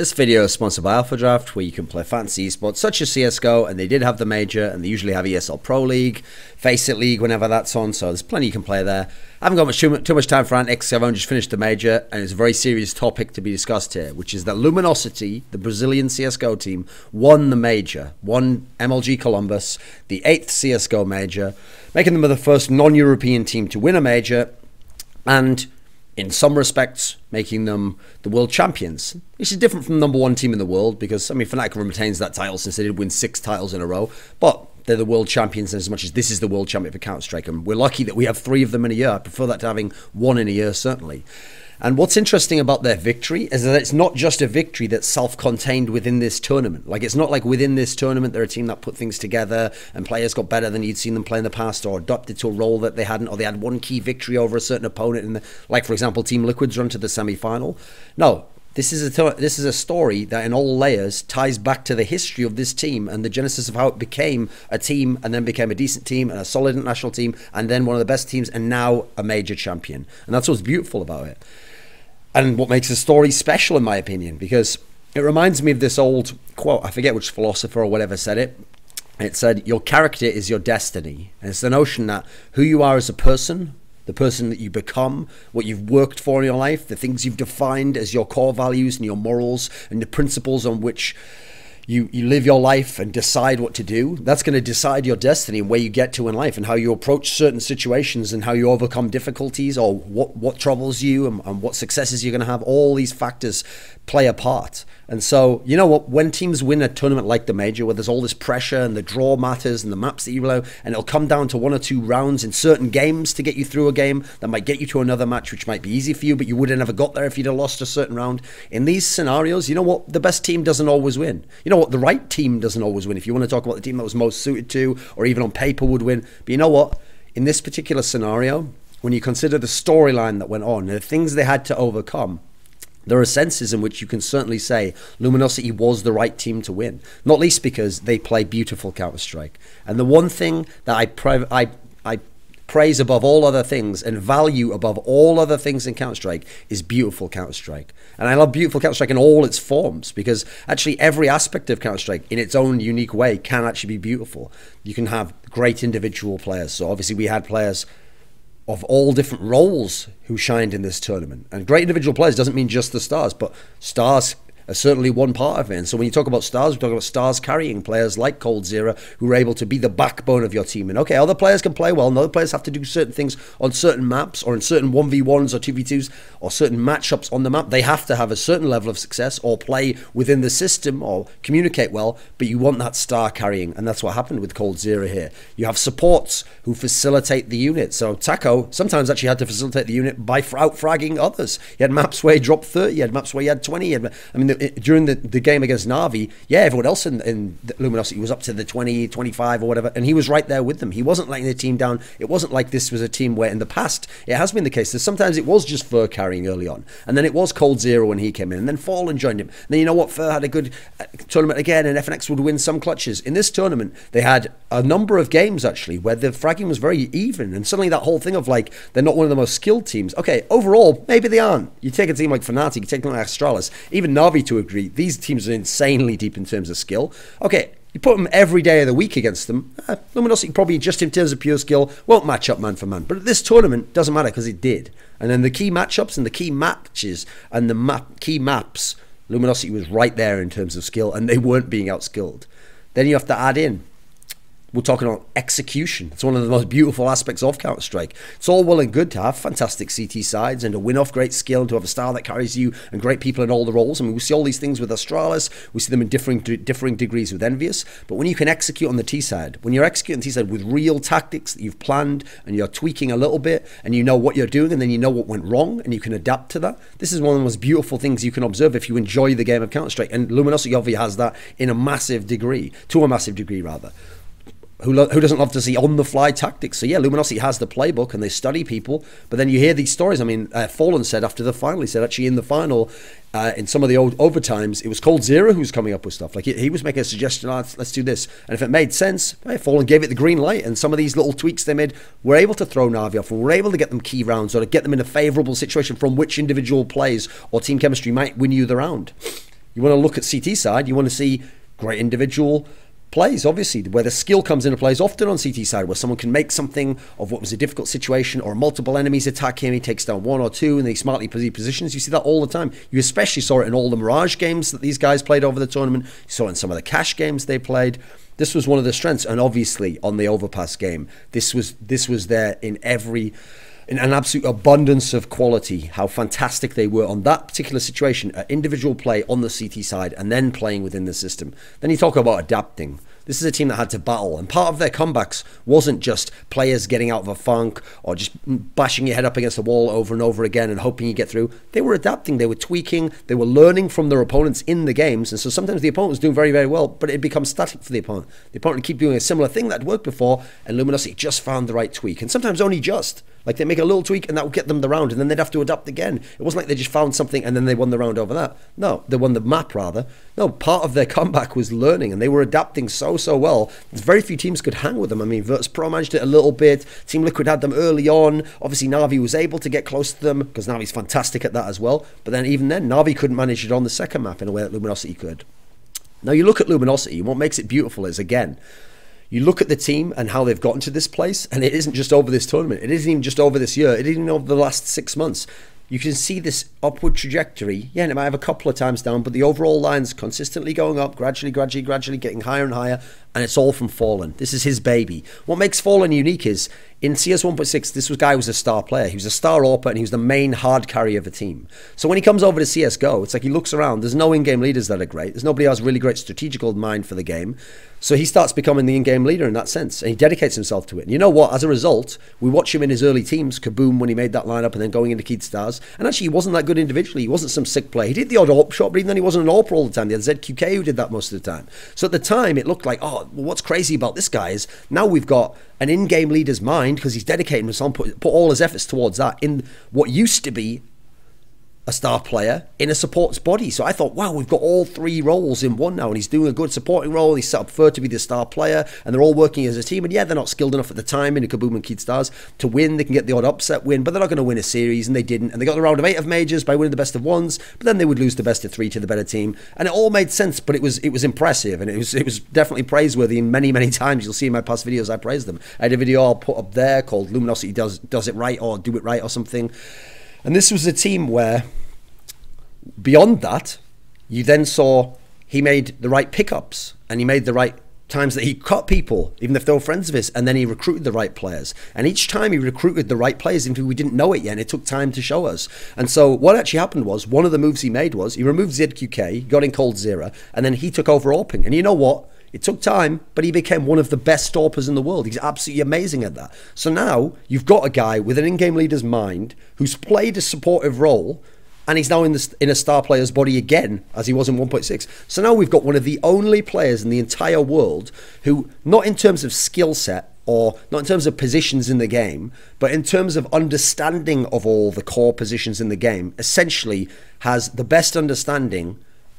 This video is sponsored by Alpha Draft, where you can play fantasy esports such as CSGO, and they did have the major, and they usually have ESL Pro League, Face It League whenever that's on, so there's plenty you can play there. I haven't got too much time for antics. I've only just finished the major, and it's a very serious topic to be discussed here, which is that Luminosity, the Brazilian CSGO team, won the major, won MLG Columbus, the 8th CSGO major, making them the first non-European team to win a major, and in some respects, making them the world champions. This is different from the #1 team in the world because, I mean, Fnatic retains that title since they did win 6 titles in a row. But they're the world champions as much as this is the world champion for Counter-Strike. And we're lucky that we have 3 of them in a year. I prefer that to having 1 in a year, certainly. And what's interesting about their victory is that it's not just a victory that's self-contained within this tournament. Like, it's not like within this tournament they're a team that put things together and players got better than you'd seen them play in the past, or adopted to a role that they hadn't, or they had one key victory over a certain opponent in the, like, for example, Team Liquid's run to the semi-final. No, this is a story that in all layers ties back to the history of this team and the genesis of how it became a team and then became a decent team and a solid international team and then one of the best teams and now a major champion. And that's what's beautiful about it. And what makes the story special, in my opinion, because it reminds me of this old quote. I forget which philosopher or whatever said it. It said, your character is your destiny. And it's the notion that who you are as a person, the person that you become, what you've worked for in your life, the things you've defined as your core values and your morals and the principles on which you live your life and decide what to do, that's going to decide your destiny and where you get to in life and how you approach certain situations and how you overcome difficulties or what troubles you and what successes you're going to have. All these factors play a part. And so, you know what, when teams win a tournament like the major, where there's all this pressure and the draw matters and the maps that you allow, and it'll come down to 1 or 2 rounds in certain games to get you through a game that might get you to another match, which might be easy for you, but you would have never got there if you'd have lost a certain round. In these scenarios, you know what, the best team doesn't always win. You know what, the right team doesn't always win. If you want to talk about the team that was most suited to, or even on paper would win. But you know what, in this particular scenario, when you consider the storyline that went on, and the things they had to overcome, there are senses in which you can certainly say Luminosity was the right team to win, not least because they play beautiful Counter-Strike. And the one thing that I praise above all other things and value above all other things in Counter-Strike is beautiful Counter-Strike. And I love beautiful Counter-Strike in all its forms because actually every aspect of Counter-Strike in its own unique way can actually be beautiful. You can have great individual players. So obviously we had players of all different roles who shined in this tournament. And great individual players doesn't mean just the stars, but stars are certainly one part of it. And so when you talk about stars, we're talking about stars carrying players like coldzera who are able to be the backbone of your team. And okay, other players can play well, and other players have to do certain things on certain maps or in certain 1v1s or 2v2s or certain matchups on the map. They have to have a certain level of success or play within the system or communicate well, but you want that star carrying. And that's what happened with coldzera here. You have supports who facilitate the unit. So Taco sometimes actually had to facilitate the unit by out-fragging others. He had maps where he dropped 30, he had maps where he had 20. During the game against Na'Vi, yeah, everyone else in Luminosity was up to the 20, 25 or whatever, and he was right there with them. He wasn't letting the team down. It wasn't like this was a team where in the past, it has been the case that sometimes it was just Fur carrying early on, and then it was coldzera when he came in, and then Fallen joined him. And then you know what, Fur had a good tournament again, and FNX would win some clutches. In this tournament, they had a number of games actually where the fragging was very even, and suddenly that whole thing of like, they're not one of the most skilled teams. Okay, overall, maybe they aren't. You take a team like Fnatic, you take a team like Astralis, even Na'Vi to agree, these teams are insanely deep in terms of skill. Okay, you put them every day of the week against them, Luminosity probably just in terms of pure skill won't match up man for man. But at this tournament, doesn't matter because it did. And then the key matchups and the key matches and the key maps, Luminosity was right there in terms of skill, and they weren't being outskilled. Then you have to add in, we're talking about execution. It's one of the most beautiful aspects of Counter-Strike. It's all well and good to have fantastic CT sides and to win off great skill and to have a style that carries you and great people in all the roles. I mean, we see all these things with Astralis. We see them in differing degrees with Envious. But when you can execute on the T side, when you're executing on the T side with real tactics that you've planned and you're tweaking a little bit and you know what you're doing and then you know what went wrong and you can adapt to that, this is one of the most beautiful things you can observe if you enjoy the game of Counter-Strike. And Luminosity obviously has that in a massive degree, to a massive degree rather. Who doesn't love to see on-the-fly tactics? So yeah, Luminosity has the playbook and they study people, but then you hear these stories. I mean, Fallen said after the final, he said actually in the final, in some of the old overtimes, it was coldzera who's coming up with stuff. Like he was making a suggestion, let's do this. And if it made sense, Fallen gave it the green light, and some of these little tweaks they made were able to throw Na'Vi off, and were able to get them key rounds or to get them in a favourable situation from which individual plays or team chemistry might win you the round. You want to look at CT side, you want to see great individual plays, obviously, where the skill comes into play is often on CT side, where someone can make something of what was a difficult situation, or multiple enemies attack him, he takes down one or two, and they smartly positions. You see that all the time. You especially saw it in all the Mirage games that these guys played over the tournament. You saw it in some of the cash games they played. This was one of the strengths, and obviously on the Overpass game, this was there in an absolute abundance of quality, how fantastic they were on that particular situation, individual play on the CT side, and then playing within the system. Then you talk about adapting. This is a team that had to battle, and part of their comebacks wasn't just players getting out of a funk or just bashing your head up against the wall over and over again and hoping you get through. They were adapting, they were tweaking, they were learning from their opponents in the games, and so sometimes the opponent was doing very, very well, but it becomes static for the opponent. The opponent would keep doing a similar thing that had worked before, and Luminosity just found the right tweak, and sometimes only just. Like, they make a little tweak and that would get them the round, and then they'd have to adapt again. It wasn't like they just found something and then they won the round over that. No, they won the map rather. No, part of their comeback was learning, and they were adapting so well. There's very few teams could hang with them. I mean, Virtus Pro managed it a little bit. Team Liquid had them early on. Obviously, Na'Vi was able to get close to them because Na'Vi's fantastic at that as well. But then even then, Na'Vi couldn't manage it on the second map in a way that Luminosity could. Now, you look at Luminosity, and what makes it beautiful is, again, you look at the team and how they've gotten to this place, and it isn't just over this tournament. It isn't even just over this year. It isn't even over the last 6 months. You can see this upward trajectory. Yeah, and it might have a couple of times down, but the overall line's consistently going up, gradually, getting higher and higher, and it's all from Fallen. This is his baby. What makes Fallen unique is, in CS 1.6, this guy was a star player. He was a star AWPer, and he was the main hard carry of the team. So when he comes over to CSGO, it's like he looks around. There's no in-game leaders that are great. There's nobody who has really great strategical mind for the game. So he starts becoming the in-game leader in that sense, and he dedicates himself to it. And you know what? As a result, we watch him in his early teams, Kaboom, when he made that lineup and then going into Keyd Stars. And actually, he wasn't that good individually. He wasn't some sick player. He did the odd AWP shot, but even then he wasn't an AWPer all the time. They had ZQK who did that most of the time. So at the time, it looked like, oh, well, what's crazy about this guy is now we've got an in-game leader's mind because he's dedicating himself, put all his efforts towards that in what used to be a star player in a support's body. So I thought, wow, we've got all three roles in one now, and he's doing a good supporting role. He's set up third to be the star player, and they're all working as a team. And yeah, they're not skilled enough at the time in Kaboom and Keyd Stars to win. They can get the odd upset win, but they're not going to win a series, and they didn't. And they got the round of 8 of majors by winning the best of ones, but then they would lose the best of 3 to the better team. And it all made sense, but it was impressive, and it was definitely praiseworthy. And many times you'll see in my past videos I praise them. I had a video I'll put up there called Luminosity does it right, or do it right, or something. And this was a team where, beyond that, you then saw he made the right pickups, and he made the right times that he cut people, even if they were friends of his, and then he recruited the right players. And each time he recruited the right players, even if we didn't know it yet, and it took time to show us. And so what actually happened was, one of the moves he made was, he removed ZQK, got in coldzera, and then he took over AWPing. And you know what? It took time, but he became one of the best AWPers in the world. He's absolutely amazing at that. So now, you've got a guy with an in-game leader's mind, who's played a supportive role, and he's now in a star player's body again, as he was in 1.6. So now we've got one of the only players in the entire world who, not in terms of skill set, or not in terms of positions in the game, but in terms of understanding of all the core positions in the game, essentially has the best understanding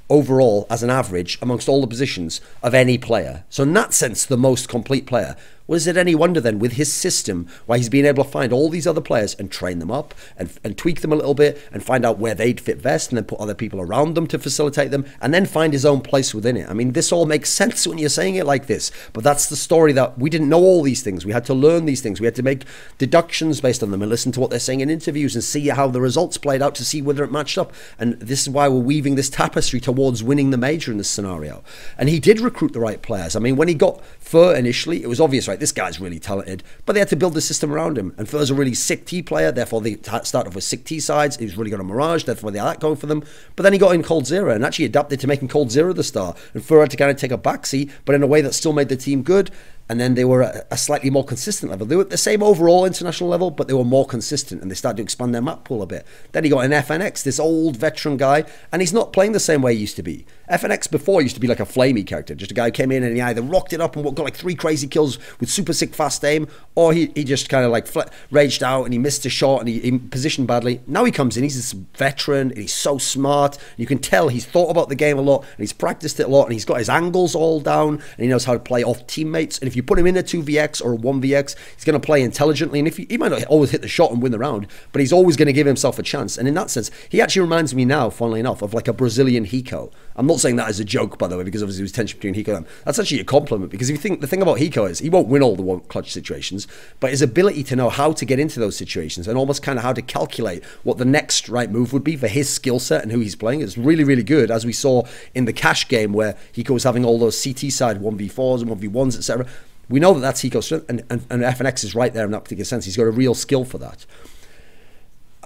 overall as an average amongst all the positions of any player. So in that sense, the most complete player. Was it any wonder then, with his system, why he's been able to find all these other players and train them up and tweak them a little bit and find out where they'd fit best, and then put other people around them to facilitate them, and then find his own place within it? I mean, this all makes sense when you're saying it like this, but that's the story, that we didn't know all these things. We had to learn these things. We had to make deductions based on them and listen to what they're saying in interviews and see how the results played out to see whether it matched up. And this is why we're weaving this tapestry towards winning the major in this scenario. And he did recruit the right players. I mean, when he got Fur initially, it was obvious, right, this guy's really talented, but they had to build the system around him. And Fur's a really sick T player, therefore they started off with sick T sides. He was really good on Mirage, therefore they had that going for them. But then he got in coldzera and actually adapted to making coldzera the star, and Fur had to kind of take a backseat, but in a way that still made the team good. And then they were at a slightly more consistent level. They were at the same overall international level, but they were more consistent, and they started to expand their map pool a bit. Then he got an FNX, this old veteran guy, and he's not playing the same way he used to be. FNX before used to be like a flamey character, just a guy who came in and he either rocked it up and got like 3 crazy kills with super sick fast aim, or he just kind of like raged out and he missed a shot and he positioned badly. Now he comes in, he's this veteran, and he's so smart. You can tell he's thought about the game a lot, and he's practiced it a lot, and he's got his angles all down, and he knows how to play off teammates. And if you put him in a 2vx or a 1vx, he's going to play intelligently, and if he might not always hit the shot and win the round, but he's always going to give himself a chance. And in that sense, he actually reminds me now, funnily enough, of like a Brazilian Hiko. I'm not saying that as a joke, by the way, because obviously there was tension between Hiko and them. That's actually a compliment, because if you think, the thing about Hiko is he won't win all the one clutch situations, but his ability to know how to get into those situations and almost kind of how to calculate what the next right move would be for his skill set and who he's playing is really, really good, as we saw in the Cash game where Hiko was having all those CT side 1v4s and 1v1s, etc. We know that that's Hiko's strength, and FNX is right there in that particular sense. He's got a real skill for that.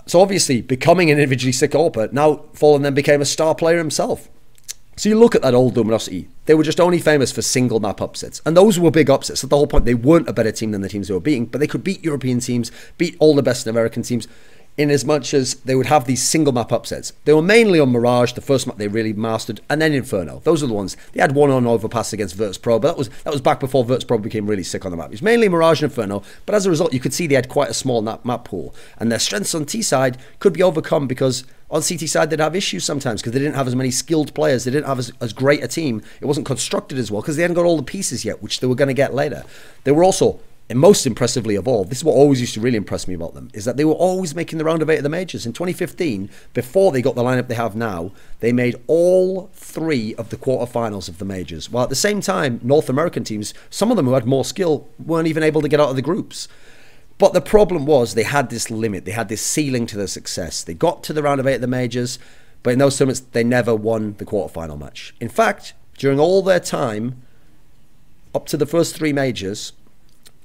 So obviously, becoming an individually sick AWPer, now Fallen then became a star player himself. So you look at that old Luminosity, they were just only famous for single map upsets. And those were big upsets. So the whole point, they weren't a better team than the teams they were beating, but they could beat European teams, beat all the best American teams, in as much as they would have these single map upsets. They were mainly on Mirage, the first map they really mastered, and then Inferno. Those are the ones. They had one on overpass against Virtus Pro, but that was back before Virtus Pro became really sick on the map. It was mainly Mirage and Inferno, but as a result, you could see they had quite a small map pool, and their strengths on T side could be overcome because on CT side they'd have issues sometimes because they didn't have as many skilled players, they didn't have as great a team, it wasn't constructed as well because they hadn't got all the pieces yet, which they were going to get later. They were also, and most impressively of all, this is what always used to really impress me about them, is that they were always making the round of 8 of the majors. In 2015, before they got the lineup they have now, they made all 3 of the quarterfinals of the majors. While at the same time, North American teams, some of them who had more skill, weren't even able to get out of the groups. But the problem was they had this limit, they had this ceiling to their success. They got to the round of 8 of the majors, but in those tournaments, they never won the quarterfinal match. In fact, during all their time, up to the first 3 majors,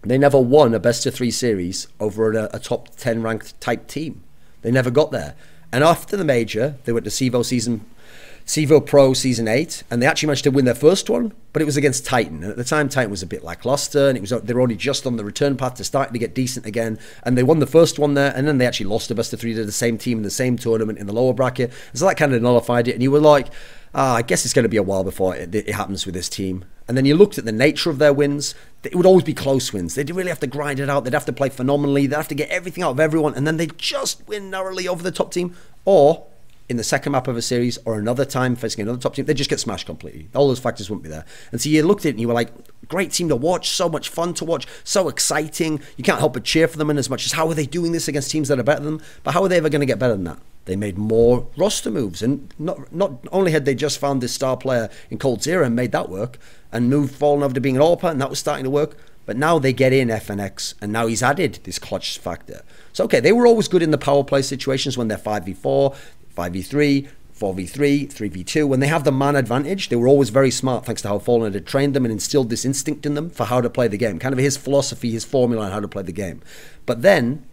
they never won a best-of-3 series over a top 10 ranked type team. They never got there. And after the major, they went to CEVO Pro Season 8, and they actually managed to win their first one, but it was against Titan. And at the time, Titan was a bit lackluster, and they were only just on the return path to starting to get decent again. And they won the first one there, and then they actually lost a best-of-3 to the same team in the same tournament in the lower bracket. And so that kind of nullified it, and you were like, I guess it's going to be a while before it happens with this team. And then you looked at the nature of their wins. It would always be close wins. They'd really have to grind it out. They'd have to play phenomenally. They'd have to get everything out of everyone. And then they'd just win narrowly over the top team. Or in the second map of a series or another time facing another top team, they'd just get smashed completely. All those factors wouldn't be there. And so you looked at it and you were like, great team to watch, so much fun to watch, so exciting. You can't help but cheer for them in as much as how are they doing this against teams that are better than them? But how are they ever going to get better than that? They made more roster moves, and not only had they just found this star player in Cold Zero and made that work and moved Fallen over to being an AWPer, and that was starting to work, but now they get in FNX, and now he's added this clutch factor. So okay, they were always good in the power play situations when they're 5v4, 5v3, 4v3, 3v2. When they have the man advantage, they were always very smart thanks to how Fallen had trained them and instilled this instinct in them for how to play the game. Kind of his philosophy, his formula on how to play the game. But then,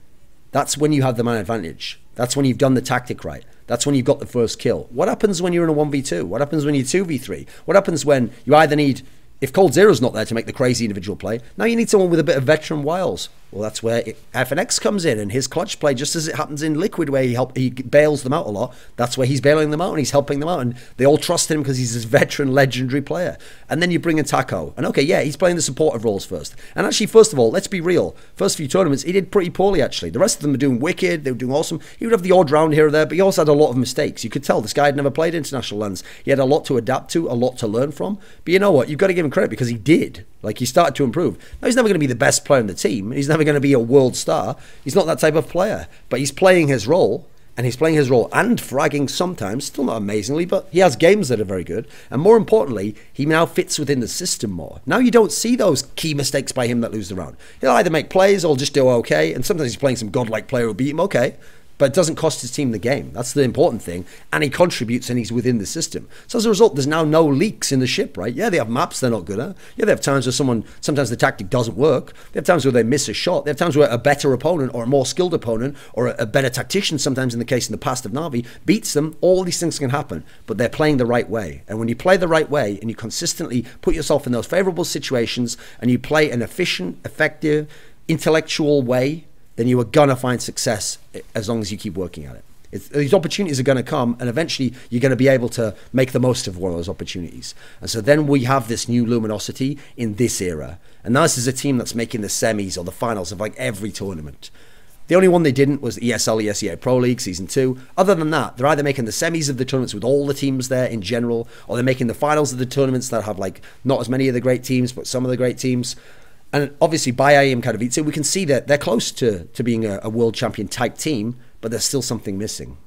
that's when you have the man advantage. That's when you've done the tactic right. That's when you've got the first kill. What happens when you're in a 1v2? What happens when you're 2v3? What happens when you either need, if Cold Zero's not there to make the crazy individual play, now you need someone with a bit of veteran wiles. Well, that's where FNX comes in, and his clutch play, just as it happens in Liquid, where he bails them out a lot, that's where he's bailing them out and he's helping them out, and they all trust him because he's this veteran, legendary player. And then you bring in Taco, and okay, yeah, he's playing the supportive roles first. And actually, first of all, let's be real, first few tournaments, he did pretty poorly, actually. The rest of them are doing wicked, they were doing awesome. He would have the odd round here or there, but he also had a lot of mistakes. You could tell this guy had never played international lands. He had a lot to adapt to, a lot to learn from. But you know what? You've got to give him credit because he did. Like, he started to improve. Now, he's never going to be the best player in the team. He's never going to be a world star. He's not that type of player. But he's playing his role, and he's playing his role and fragging sometimes, still not amazingly, but he has games that are very good. And more importantly, he now fits within the system more. Now you don't see those key mistakes by him that lose the round. He'll either make plays or just do okay, and sometimes he's playing some godlike player who'll beat him okay. But it doesn't cost his team the game. That's the important thing. And he contributes and he's within the system. So as a result, there's now no leaks in the ship, right? Yeah, they have maps they're not good at. Yeah, they have times where sometimes the tactic doesn't work. They have times where they miss a shot. They have times where a better opponent or a more skilled opponent or a better tactician, sometimes in the case in the past of Na'Vi, beats them. All these things can happen, but they're playing the right way. And when you play the right way and you consistently put yourself in those favorable situations and you play an efficient, effective, intellectual way, then you are going to find success as long as you keep working at it. These opportunities are going to come, and eventually you're going to be able to make the most of one of those opportunities. And so then we have this new Luminosity in this era. And now this is a team that's making the semis or the finals of like every tournament. The only one they didn't was the ESEA Pro League Season 2. Other than that, they're either making the semis of the tournaments with all the teams there in general, or they're making the finals of the tournaments that have like not as many of the great teams, but some of the great teams. And obviously by IEM Katowice, we can see that they're close to being a world champion type team, but there's still something missing.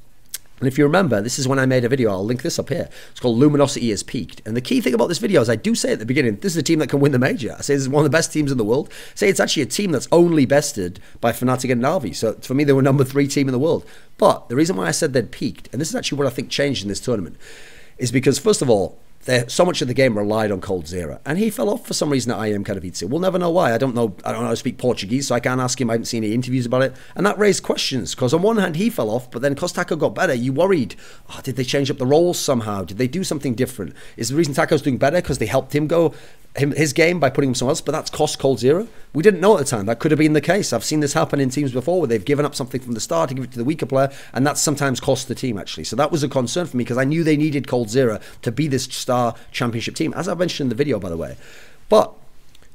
And if you remember, this is when I made a video, I'll link this up here. It's called Luminosity has peaked. And the key thing about this video is I do say at the beginning, this is a team that can win the major. I say this is one of the best teams in the world. I say it's actually a team that's only bested by Fnatic and Na'Vi. So for me, they were #3 team in the world. But the reason why I said they'd peaked, and this is actually what I think changed in this tournament, is because, first of all, so much of the game relied on coldzera, and he fell off for some reason at IEM Katowice. We'll never know why. I don't know how to speak Portuguese, so I can't ask him. I haven't seen any interviews about it, and that raised questions, because on one hand he fell off, but then cause Taco got better, you worried, did they change up the roles somehow? Did they do something different? Is the reason Taco's doing better because they helped him go his game by putting him somewhere else, but that's cost coldzera? We didn't know at the time. That could have been the case. I've seen this happen in teams before where they've given up something from the start to give it to the weaker player, and that's sometimes cost the team, actually. So that was a concern for me, because I knew they needed coldzera to be this star championship team, as I mentioned in the video, by the way. But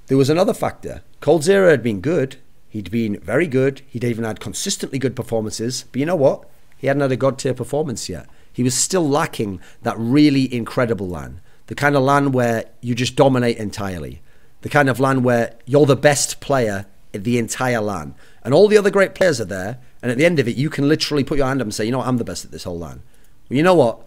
there was another factor. coldzera had been good. He'd been very good. He'd even had consistently good performances. But you know what? He hadn't had a god tier performance yet. He was still lacking that really incredible LAN. The kind of LAN where you just dominate entirely. The kind of LAN where you're the best player in the entire LAN. And all the other great players are there. And at the end of it, you can literally put your hand up and say, you know what, I'm the best at this whole LAN. Well, you know what?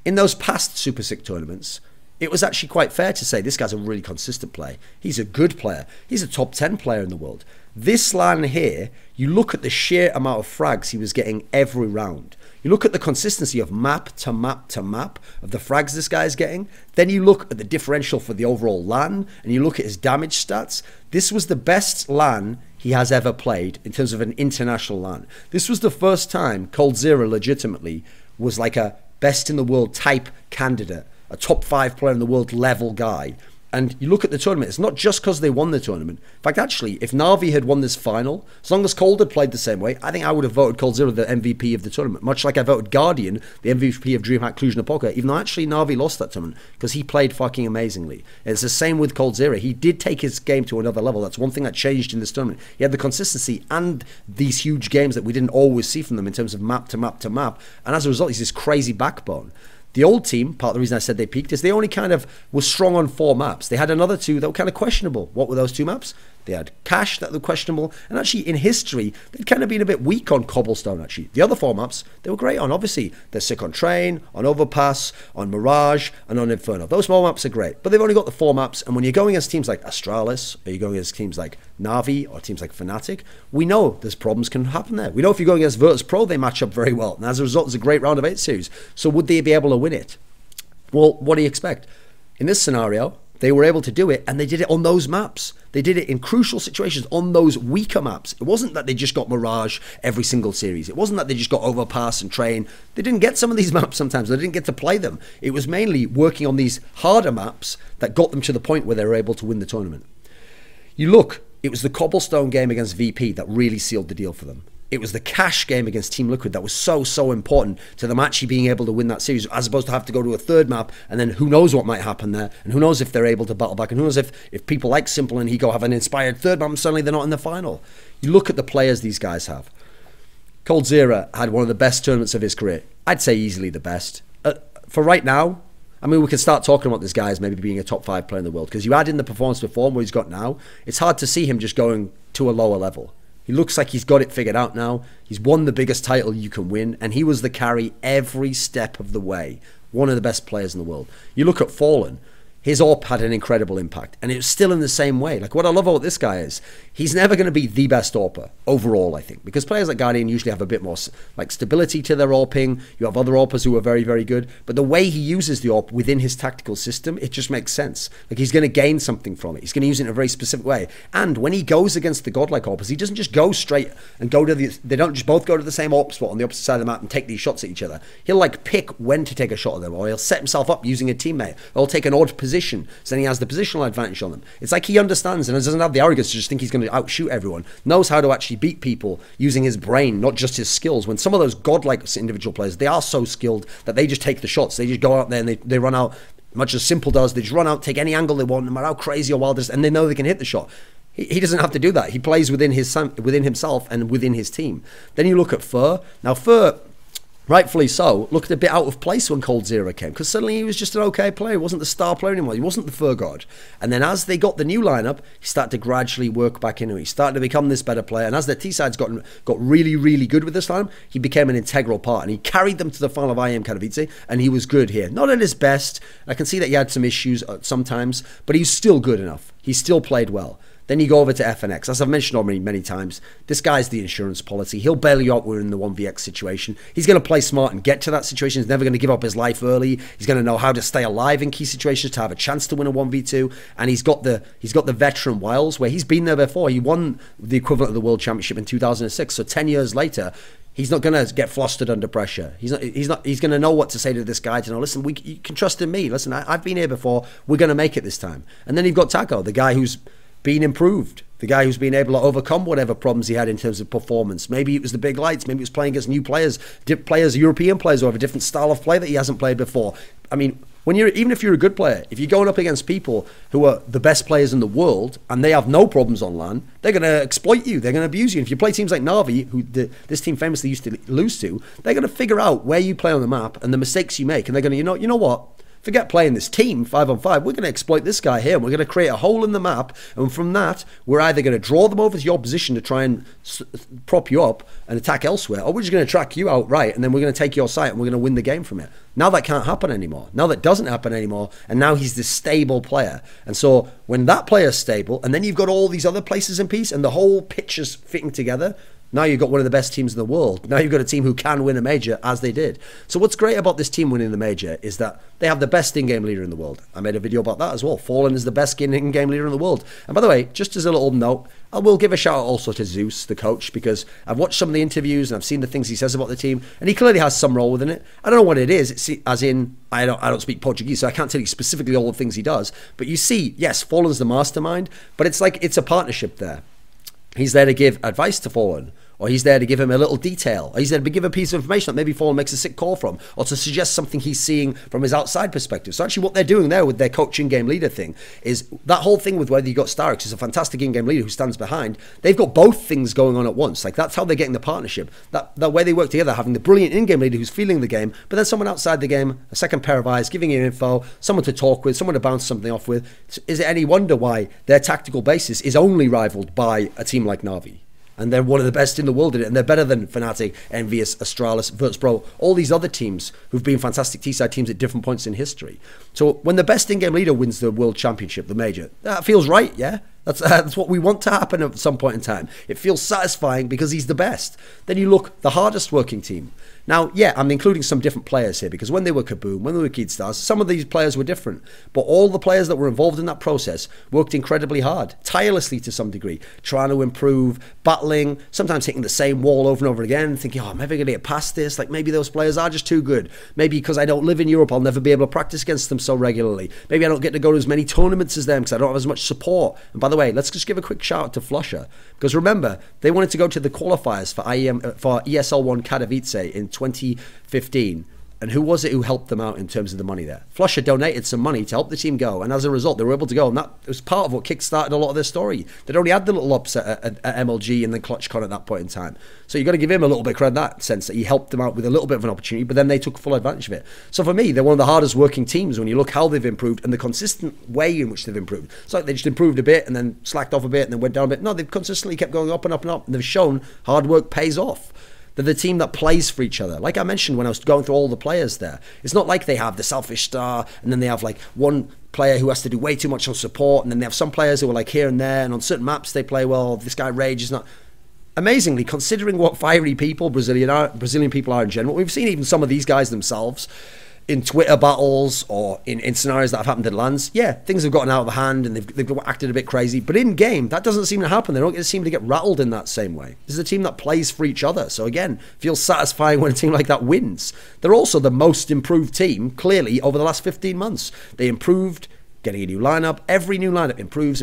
In those past Super Sick tournaments, it was actually quite fair to say this guy's a really consistent player. He's a good player. He's a top 10 player in the world. This LAN here, you look at the sheer amount of frags he was getting every round. You look at the consistency of map to map to map of the frags this guy is getting. Then you look at the differential for the overall LAN, and you look at his damage stats. This was the best LAN he has ever played in terms of an international LAN. This was the first time coldzera legitimately was like a best in the world type candidate, a top 5 player in the world level guy. And you look at the tournament, it's not just because they won the tournament. In fact, actually, if Na'Vi had won this final, as long as Cold had played the same way, I think I would have voted coldzera the MVP of the tournament, much like I voted Guardian the MVP of DreamHack Cluj-Napoca, even though actually Na'Vi lost that tournament, because he played fucking amazingly. It's the same with coldzera. He did take his game to another level. That's one thing that changed in this tournament. He had the consistency and these huge games that we didn't always see from them in terms of map to map to map. And as a result, he's this crazy backbone. The old team, part of the reason I said they peaked, is they only kind of were strong on 4 maps. They had another 2 that were kind of questionable. What were those 2 maps? They had Cash that were questionable, and actually in history, they'd kind of been a bit weak on Cobblestone, actually. The other 4 maps, they were great on. Obviously, they're sick on Train, on Overpass, on Mirage, and on Inferno. Those 4 maps are great, but they've only got the 4 maps, and when you're going against teams like Astralis, or you're going against teams like Na'Vi, or teams like Fnatic, we know there's problems can happen there. We know if you're going against Virtus Pro, they match up very well, and as a result, it's a great round of 8 series. So would they be able to win it? Well, what do you expect? In this scenario, they were able to do it, and they did it on those maps. They did it in crucial situations on those weaker maps. It wasn't that they just got Mirage every single series. It wasn't that they just got Overpass and Train. They didn't get some of these maps sometimes. They didn't get to play them. It was mainly working on these harder maps that got them to the point where they were able to win the tournament. You look, it was the Cobblestone game against VP that really sealed the deal for them. It was the Cash game against Team Liquid that was so important to them actually being able to win that series, as opposed to have to go to a 3rd map, and then who knows what might happen there, and who knows if they're able to battle back, and who knows if people like Simple and Higo have an inspired 3rd map and suddenly they're not in the final. You look at the players these guys have. coldzera had one of the best tournaments of his career. I'd say easily the best. For right now, I mean, we can start talking about this guy as maybe being a top 5 player in the world, because you add in the performance perform where he's got now, it's hard to see him just going to a lower level. He looks like he's got it figured out now. He's won the biggest title you can win, and he was the carry every step of the way. One of the best players in the world. You look at Fallen, his AWP had an incredible impact, and it was still in the same way. Like, what I love about this guy is he's never going to be the best AWPer overall, I think, because players like Guardian usually have a bit more like stability to their AWPing. You have other AWPers who are very good, but the way he uses the AWP within his tactical system, it just makes sense. Like, he's going to gain something from it. He's going to use it in a very specific way. And when he goes against the godlike AWPers, he doesn't just go straight and go to they don't just both go to the same AWP spot on the opposite side of the map and take these shots at each other. He'll like pick when to take a shot at them, or he'll set himself up using a teammate, or he'll take an odd position, so then he has the positional advantage on them. It's like he understands and doesn't have the arrogance to just think he's going to outshoot everyone. Knows how to actually beat people using his brain, not just his skills. When some of those godlike individual players, they are so skilled that they just take the shots. They just go out there and they run out, much as Simple does. They just run out, take any angle they want, no matter how crazy or wild it is, and they know they can hit the shot. He doesn't have to do that. He plays within himself and within his team. Then you look at Fur. Now Fur, rightfully so, looked a bit out of place when Cold Zero came, because suddenly he was just an okay player. He wasn't the star player anymore. He wasn't the fur god. And then as they got the new lineup, he started to gradually work back into it. He started to become this better player. And as their T-sides got really, really good with this lineup, he became an integral part. And he carried them to the final of IEM Katowice, and he was good here. Not at his best. I can see that he had some issues sometimes, but he's still good enough. He still played well. Then you go over to FNX. As I've mentioned already many times, this guy's the insurance policy. He'll bail you out when we're in the 1vx situation. He's going to play smart and get to that situation. He's never going to give up his life early. He's going to know how to stay alive in key situations to have a chance to win a 1v2. And he's got the veteran wiles where he's been there before. He won the equivalent of the World Championship in 2006. So 10 years later, he's not going to get flustered under pressure. He's going to know what to say to this guy to know, listen, you can trust in me. Listen, I've been here before. We're going to make it this time. And then you've got Taco, the guy who's been improved, the guy who's been able to overcome whatever problems he had in terms of performance. Maybe it was the big lights, maybe it was playing against new players, European players who have a different style of play that he hasn't played before. I mean, even if you're a good player, if you're going up against people who are the best players in the world and they have no problems on LAN, they're going to exploit you, they're going to abuse you. And if you play teams like Na'Vi, who this team famously used to lose to, they're going to figure out where you play on the map and the mistakes you make, and they're going to, you know what? Forget playing this team 5-on-5. We're going to exploit this guy here. And we're going to create a hole in the map. And from that, we're either going to draw them over to your position to try and prop you up and attack elsewhere, or we're just going to track you outright, and then we're going to take your site and we're going to win the game from it. Now that can't happen anymore. Now that doesn't happen anymore. And now he's this stable player. And so when that player's stable, and then you've got all these other places in piece, and the whole picture's fitting together, now you've got one of the best teams in the world. Now you've got a team who can win a major, as they did. So what's great about this team winning the major is that they have the best in-game leader in the world. I made a video about that as well. Fallen is the best in-game leader in the world. And by the way, just as a little note, I will give a shout out also to Zeus, the coach, because I've watched some of the interviews and I've seen the things he says about the team, and he clearly has some role within it. I don't know what it is. It's, as in, I don't speak Portuguese, so I can't tell you specifically all the things he does. But you see, yes, Fallen's the mastermind, but it's like it's a partnership there. He's there to give advice to Fallen, or he's there to give him a little detail, or he's there to give a piece of information that maybe Fallen makes a sick call from, or to suggest something he's seeing from his outside perspective. So actually what they're doing there with their coach in-game leader thing is that whole thing with whether you got Starix, who's a fantastic in-game leader who stands behind, they've got both things going on at once. Like that's how they're getting the partnership. That way they work together, having the brilliant in-game leader who's feeling the game, but then someone outside the game, a second pair of eyes, giving you info, someone to talk with, someone to bounce something off with. Is it any wonder why their tactical basis is only rivaled by a team like Na'Vi? And they're one of the best in the world at it. And they're better than Fnatic, Envious, Astralis, Virtus.pro, all these other teams who've been fantastic T-side teams at different points in history. So when the best in-game leader wins the World Championship, the major, that feels right, yeah? That's what we want to happen at some point in time. It feels satisfying because he's the best. Then you look, the hardest working team. Now, yeah, I'm including some different players here because when they were Kaboom, when they were Keydstars, some of these players were different. But all the players that were involved in that process worked incredibly hard, tirelessly to some degree, trying to improve, battling, sometimes hitting the same wall over and over again, thinking, oh, I'm never going to get past this. Like maybe those players are just too good. Maybe because I don't live in Europe, I'll never be able to practice against them so regularly. Maybe I don't get to go to as many tournaments as them because I don't have as much support. And by the way, let's just give a quick shout out to Flusher, because remember, they wanted to go to the qualifiers for ESL1 Katowice in 2015. And who was it who helped them out in terms of the money there? Flusher donated some money to help the team go, and as a result, they were able to go, and that was part of what kick-started a lot of their story. They'd already had the little upset at MLG and then ClutchCon at that point in time. So you've got to give him a little bit of credit in that sense, that he helped them out with a little bit of an opportunity, but then they took full advantage of it. So for me, they're one of the hardest working teams when you look how they've improved and the consistent way in which they've improved. It's like they just improved a bit and then slacked off a bit and then went down a bit. No, they've consistently kept going up and up and up, and they've shown hard work pays off. They're the team that plays for each other. Like I mentioned when I was going through all the players there, it's not like they have the selfish star and then they have like one player who has to do way too much on support, and then they have some players who are like here and there, and on certain maps they play well. This guy Rage is not. Amazingly, considering what fiery people Brazilian people are in general, we've seen even some of these guys themselves in Twitter battles or in scenarios that have happened in LANs. Yeah, things have gotten out of hand and they've acted a bit crazy. But in game, that doesn't seem to happen. They don't seem to get rattled in that same way. This is a team that plays for each other. So again, feels satisfying when a team like that wins. They're also the most improved team, clearly, over the last 15 months. They improved, getting a new lineup. Every new lineup improves.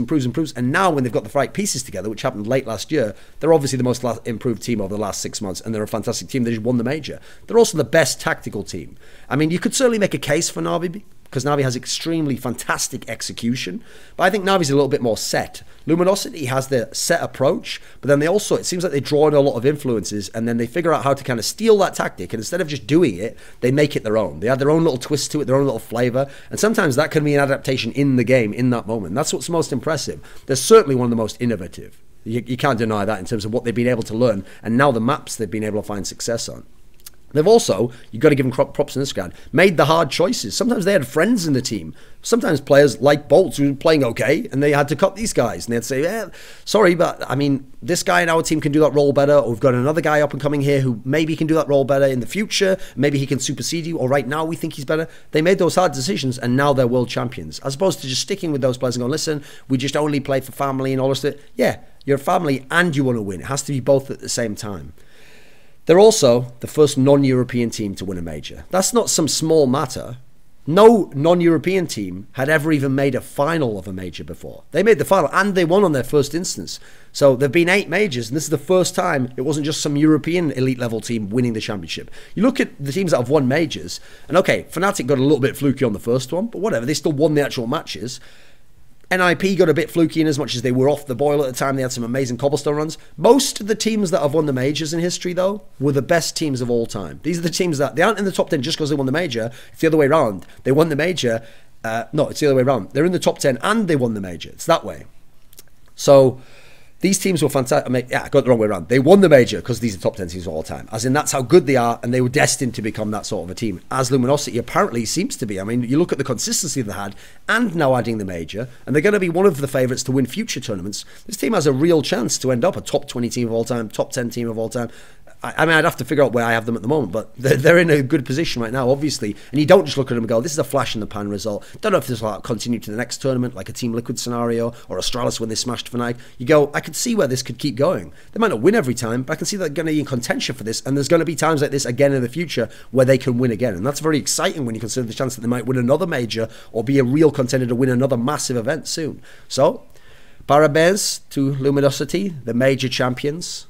And now when they've got the right pieces together, which happened late last year, they're obviously the most improved team over the last 6 months, and they're a fantastic team. They just won the major. They're also the best tactical team. I mean, you could certainly make a case for Na'Vi because Navi has extremely fantastic execution. But I think Navi's a little bit more set. Luminosity has the set approach, but then it seems like they draw in a lot of influences, and then they figure out how to kind of steal that tactic, and instead of just doing it, they make it their own. They add their own little twist to it, their own little flavor, and sometimes that can be an adaptation in the game, in that moment. That's what's most impressive. They're certainly one of the most innovative. You can't deny that in terms of what they've been able to learn, and now the maps they've been able to find success on. They've also, you've got to give them props in this regard, made the hard choices. Sometimes they had friends in the team. Sometimes players like Bolts who were playing okay, and they had to cut these guys. And they'd say, yeah, sorry, but I mean, this guy in our team can do that role better, or we've got another guy up and coming here who maybe can do that role better in the future. Maybe he can supersede you, or right now we think he's better. They made those hard decisions, and now they're world champions. As opposed to just sticking with those players and going, listen, we just only play for family and all this stuff. Yeah, you're a family and you want to win. It has to be both at the same time. They're also the first non-European team to win a major. That's not some small matter. No non-European team had ever even made a final of a major before. They made the final and they won on their first instance. So there have been 8 majors, and this is the first time it wasn't just some European elite level team winning the championship. You look at the teams that have won majors, and okay, Fnatic got a little bit fluky on the first one, but whatever, they still won the actual matches. NIP got a bit fluky in as much as they were off the boil at the time. They had some amazing cobblestone runs. Most of the teams that have won the majors in history, though, were the best teams of all time. These are the teams that, they aren't in the top 10 just because they won the major. It's the other way around. They won the major. No, it's the other way around. They're in the top 10 and they won the major. It's that way. So these teams were fantastic. I mean, yeah, I got it the wrong way around. They won the major because these are top 10 teams of all time. As in, that's how good they are, and they were destined to become that sort of a team. As Luminosity apparently seems to be. I mean, you look at the consistency they had, and now adding the major, and they're going to be one of the favourites to win future tournaments. This team has a real chance to end up a top 20 team of all time, top 10 team of all time. I mean, I'd have to figure out where I have them at the moment, but they're in a good position right now, obviously. And you don't just look at them and go, this is a flash in the pan result. Don't know if this will continue to the next tournament, like a Team Liquid scenario, or Astralis when they smashed Fnatic. You go, I could see where this could keep going. They might not win every time, but I can see they're going to be in contention for this, and there's going to be times like this again in the future where they can win again. And that's very exciting when you consider the chance that they might win another major or be a real contender to win another massive event soon. So, parabéns to Luminosity, the major champions.